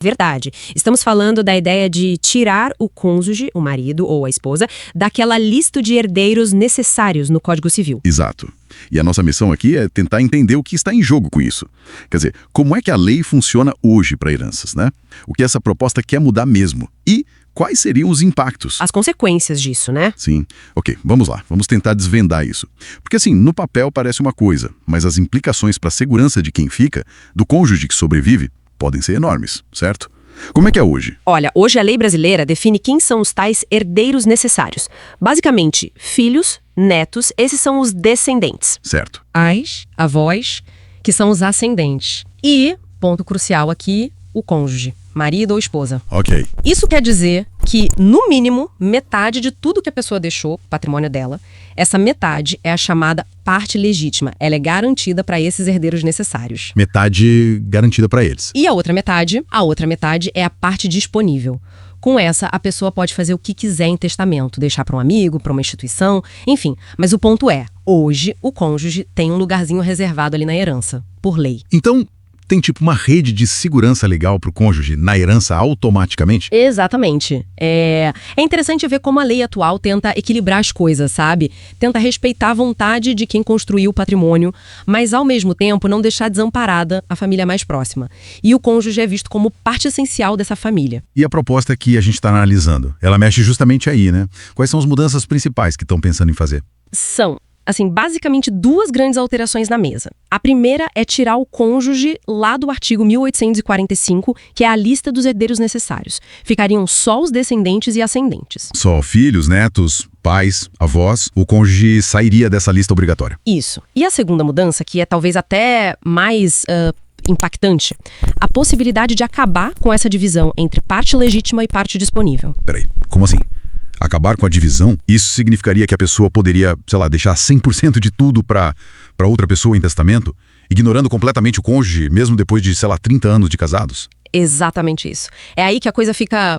Verdade. Estamos falando da ideia de tirar o cônjuge, o marido ou a esposa, daquela lista de herdeiros necessários no Código Civil. Exato. E a nossa missão aqui é tentar entender o que está em jogo com isso. Quer dizer, como é que a lei funciona hoje para heranças, né? O que essa proposta quer mudar mesmo? E quais seriam os impactos? As consequências disso, né? Sim. Ok, vamos lá. Vamos tentar desvendar isso. Porque assim, no papel parece uma coisa, mas as implicações para a segurança de quem fica, do cônjuge que sobrevive, podem ser enormes, certo? Como é que é hoje? Olha, hoje a lei brasileira define quem são os tais herdeiros necessários. Basicamente, filhos, netos, esses são os descendentes. Certo. Pais, avós, que são os ascendentes. E, ponto crucial aqui, o cônjuge, marido ou esposa. Ok. Isso quer dizer que, no mínimo, metade de tudo que a pessoa deixou, patrimônio dela, essa metade é a chamada parte legítima. Ela é garantida para esses herdeiros necessários. Metade garantida para eles. E a outra metade é a parte disponível. Com essa, a pessoa pode fazer o que quiser em testamento, deixar para um amigo, para uma instituição, enfim. Mas o ponto é, hoje, o cônjuge tem um lugarzinho reservado ali na herança, por lei. Então, tem tipo uma rede de segurança legal para o cônjuge na herança automaticamente? Exatamente. É interessante ver como a lei atual tenta equilibrar as coisas, sabe? Tenta respeitar a vontade de quem construiu o patrimônio, mas ao mesmo tempo não deixar desamparada a família mais próxima. E o cônjuge é visto como parte essencial dessa família. E a proposta que a gente está analisando, ela mexe justamente aí, né? Quais são as mudanças principais que estão pensando em fazer? São basicamente duas grandes alterações na mesa. A primeira é tirar o cônjuge lá do artigo 1845, que é a lista dos herdeiros necessários. Ficariam só os descendentes e ascendentes. Só filhos, netos, pais, avós, o cônjuge sairia dessa lista obrigatória. Isso. E a segunda mudança, que é talvez até mais impactante, a possibilidade de acabar com essa divisão entre parte legítima e parte disponível. Peraí, como assim? Acabar com a divisão, isso significaria que a pessoa poderia, sei lá, deixar 100% de tudo para outra pessoa em testamento, ignorando completamente o cônjuge, mesmo depois de, sei lá, 30 anos de casados? Exatamente isso. É aí que a coisa fica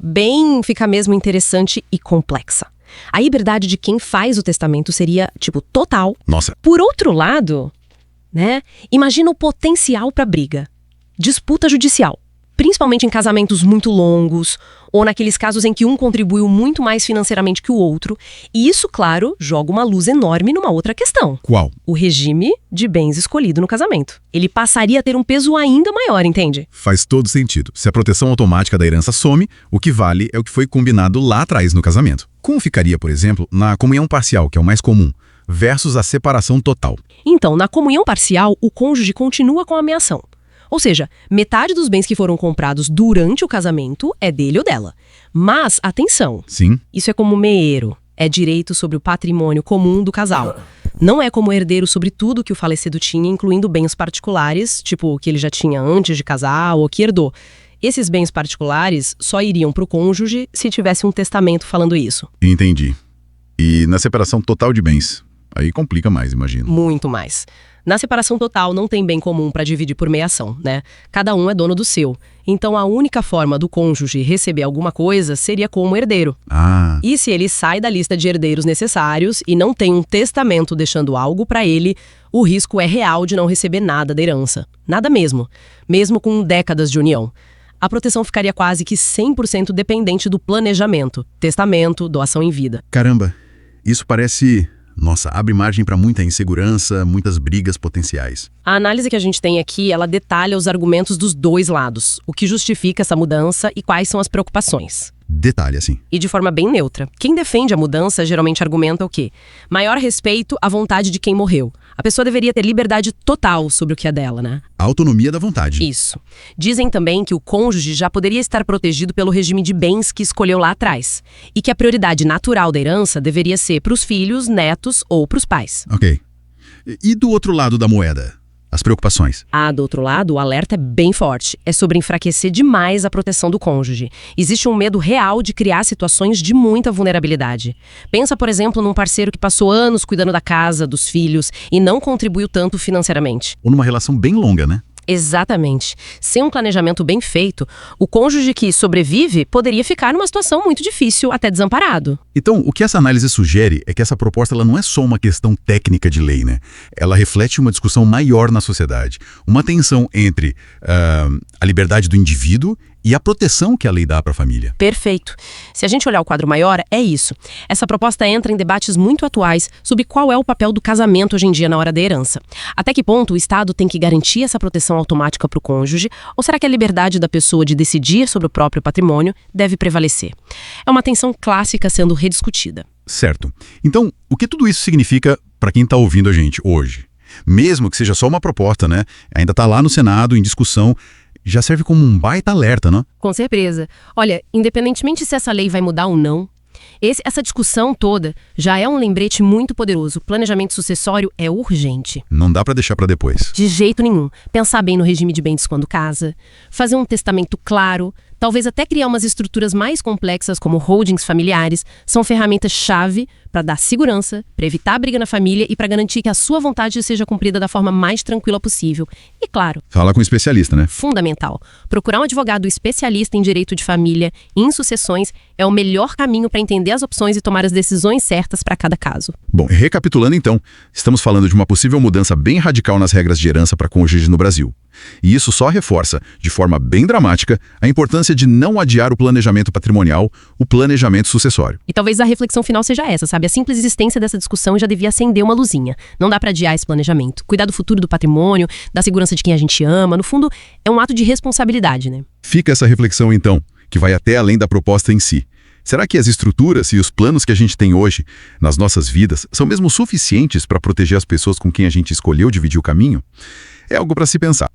mesmo interessante e complexa. A liberdade de quem faz o testamento seria, total. Nossa. Por outro lado, né, imagina o potencial para briga. Disputa judicial. Principalmente em casamentos muito longos, ou naqueles casos em que um contribuiu muito mais financeiramente que o outro. E isso, claro, joga uma luz enorme numa outra questão. Qual? O regime de bens escolhido no casamento. Ele passaria a ter um peso ainda maior, entende? Faz todo sentido. Se a proteção automática da herança some, o que vale é o que foi combinado lá atrás no casamento. Como ficaria, por exemplo, na comunhão parcial, que é o mais comum, versus a separação total? Então, na comunhão parcial, o cônjuge continua com a ameação. Ou seja, metade dos bens que foram comprados durante o casamento é dele ou dela. Mas, atenção, Sim. Isso é como meeiro, é direito sobre o patrimônio comum do casal. Não é como herdeiro sobre tudo que o falecido tinha, incluindo bens particulares, tipo o que ele já tinha antes de casar ou que herdou. Esses bens particulares só iriam para o cônjuge se tivesse um testamento falando isso. Entendi. E na separação total de bens? Aí complica mais, imagino. Muito mais. Na separação total não tem bem comum para dividir por meiação, né? Cada um é dono do seu. Então a única forma do cônjuge receber alguma coisa seria como herdeiro. Ah. E se ele sai da lista de herdeiros necessários e não tem um testamento deixando algo para ele, o risco é real de não receber nada da herança. Nada mesmo. Mesmo com décadas de união. A proteção ficaria quase que 100% dependente do planejamento, testamento, doação em vida. Caramba, isso parece... Nossa, abre margem para muita insegurança, muitas brigas potenciais. A análise que a gente tem aqui, ela detalha os argumentos dos dois lados, o que justifica essa mudança e quais são as preocupações. Detalhe, assim. E de forma bem neutra. Quem defende a mudança geralmente argumenta o quê? Maior respeito à vontade de quem morreu. A pessoa deveria ter liberdade total sobre o que é dela, né? A autonomia da vontade. Isso. Dizem também que o cônjuge já poderia estar protegido pelo regime de bens que escolheu lá atrás. E que a prioridade natural da herança deveria ser para os filhos, netos ou para os pais. Ok. E do outro lado da moeda? As preocupações. Do outro lado, o alerta é bem forte. É sobre enfraquecer demais a proteção do cônjuge. Existe um medo real de criar situações de muita vulnerabilidade. Pensa, por exemplo, num parceiro que passou anos cuidando da casa, dos filhos e não contribuiu tanto financeiramente. Ou numa relação bem longa, né? Exatamente. Sem um planejamento bem feito, o cônjuge que sobrevive poderia ficar numa situação muito difícil, até desamparado. Então, o que essa análise sugere é que essa proposta ela não é só uma questão técnica de lei, né? Ela reflete uma discussão maior na sociedade. Uma tensão entre a liberdade do indivíduo e a proteção que a lei dá para a família. Perfeito. Se a gente olhar o quadro maior, é isso. Essa proposta entra em debates muito atuais sobre qual é o papel do casamento hoje em dia na hora da herança. Até que ponto o Estado tem que garantir essa proteção automática para o cônjuge, ou será que a liberdade da pessoa de decidir sobre o próprio patrimônio deve prevalecer? É uma tensão clássica sendo rediscutida. Certo. Então, o que tudo isso significa para quem está ouvindo a gente hoje? Mesmo que seja só uma proposta, né? Ainda está lá no Senado, em discussão, já serve como um baita alerta, não? Com certeza. Olha, independentemente se essa lei vai mudar ou não, essa discussão toda já é um lembrete muito poderoso. O planejamento sucessório é urgente. Não dá para deixar para depois. De jeito nenhum. Pensar bem no regime de bens quando casa, fazer um testamento claro, talvez até criar umas estruturas mais complexas como holdings familiares, são ferramentas-chave para dar segurança, para evitar a briga na família e para garantir que a sua vontade seja cumprida da forma mais tranquila possível. E claro, Fala com um especialista, né? fundamental, procurar um advogado especialista em direito de família e em sucessões é o melhor caminho para entender as opções e tomar as decisões certas para cada caso. Bom, recapitulando então, estamos falando de uma possível mudança bem radical nas regras de herança para cônjuges no Brasil. E isso só reforça, de forma bem dramática, a importância de não adiar o planejamento patrimonial, o planejamento sucessório. E talvez a reflexão final seja essa, sabe? A simples existência dessa discussão já devia acender uma luzinha. Não dá para adiar esse planejamento. Cuidar do futuro do patrimônio, da segurança de quem a gente ama, no fundo, é um ato de responsabilidade, né? Fica essa reflexão então, que vai até além da proposta em si. Será que as estruturas e os planos que a gente tem hoje nas nossas vidas são mesmo suficientes para proteger as pessoas com quem a gente escolheu dividir o caminho? É algo para se pensar.